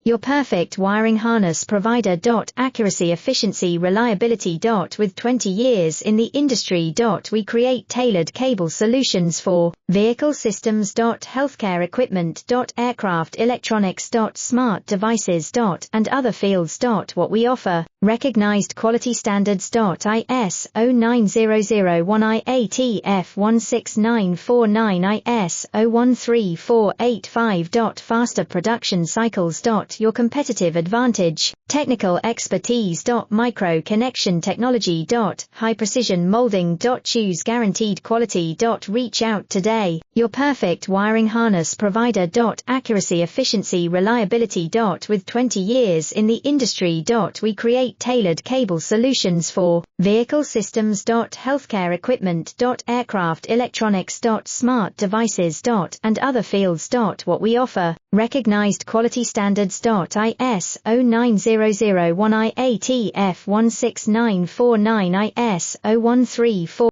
your perfect wiring harness provider. Accuracy, efficiency, reliability. With 20 years in the industry. We create tailored cable solutions for vehicle systems. Healthcare equipment. Aircraft electronics. Smart devices. And other fields. What we offer, recognized quality standards. ISO 9001 IATF 16949 ISO 13485. Faster production cycles. Your competitive advantage, technical expertise. Micro connection technology. High precision molding. Choose guaranteed quality. Reach out today, your perfect wiring harness provider. Accuracy, efficiency, reliability. With 20 years in the industry. We create tailored cable solutions for vehicle systems. Healthcare equipment. Aircraft electronics. Smart devices. And other fields. What we offer, recognized quality standards. ISO 9001 IATF 16949 ISO 134